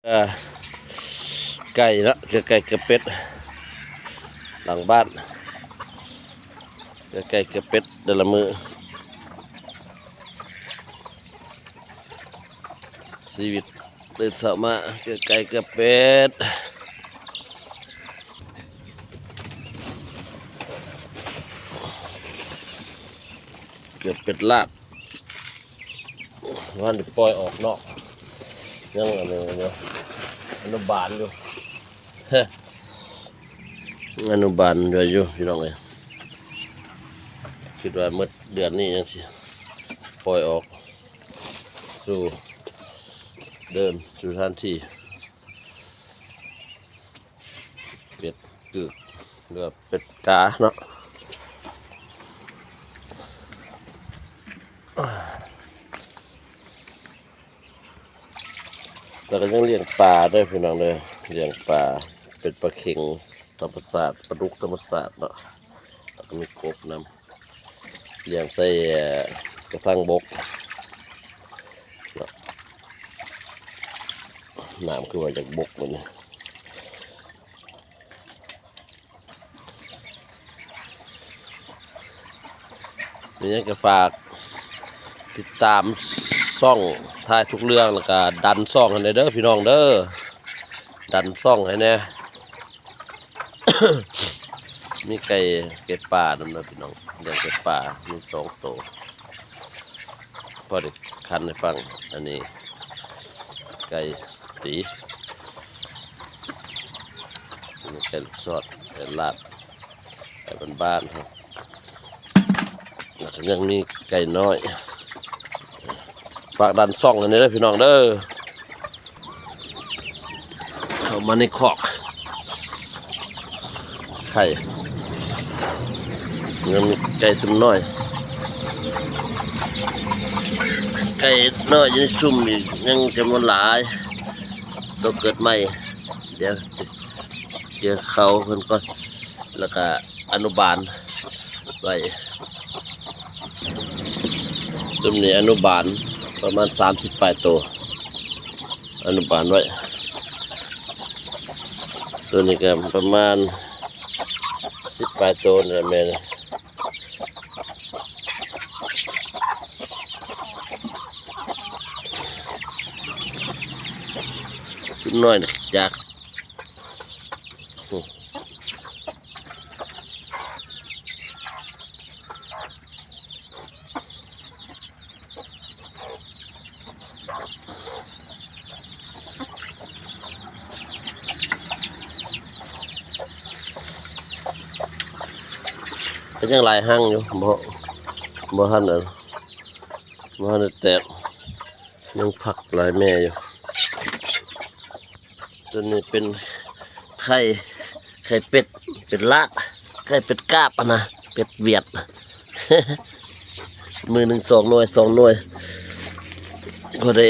ไก่ละไก่กับเป็ดหลังบ้านไก่กับเป็ดเดือนละมือชีวิตตื่นสายมาไก่กับเป็ดเกือบเป็ดลาบวันนี้ปล่อยออกนอกยังอะไรเนี่ยอนุบาลอยู่อนุบาลอยู่พี่น้องเลยคิดว่าเมื่อเดือนนี้ยังสิปล่อยออกสู่เดินสู่ท่านที่เป็ดกึกหรือเป็ดกาเนาะแล้วก็ยังเลี้ยงปลาด้วยพี่น้องเลยเลี้ยงปลาเป็นปลาเข็งธรรมชาติปลาดุกธรรมชาติเนาะแล้วก็มีกบน้ำเลี้ยงใส่กระสังบกน้ำคือว่าจากบกมันนี่ยังก็ฝากติดตามซ่องถ่ายทุกเรื่องแล้วก็ดันซ่องให้เด้อพี่น้องเด้อดันซ่องให้แน่ มีไก่ป่านั่นนะพี่น้องเลี้ยงไก่ป่ามี2 ตัวพอได้คันให้ฟังอันนี้ไก่ตีอันนี้ไก่ลูกซอดไก่ลาดไก่บ้านๆครับแล้วก็ยังมีไก่น้อยฝากดันซ่องอันนี้เด้อพี่น้องเด้อเข้ามาในคอกไข่ยังมีไก่ซุ่มน้อยไก่น้อยยังซุ่มอีกยังจำนวนหลายตัวเกิดใหม่เดี๋ยวเขาเพิ่นก่อนแล้วก็อนุบาลไว้ซุ่มนี้อนุบาลประมาณ30 ปลายตัวอนุบาลไว้ตัวนี้ก็ประมาณ10 ปลายตัวนี่แหละแม่นี่สุดน้อยนะอยากก็ยังลายหั่งอยู่บ่ทันแตกยังผักลายแม่อยู่ตัวนี้เป็นไข่เป็ดลาบไข่เป็ดกาบอ่ะนะเป็ดเวียด มือหนึ่ง2 หน่วยพอได้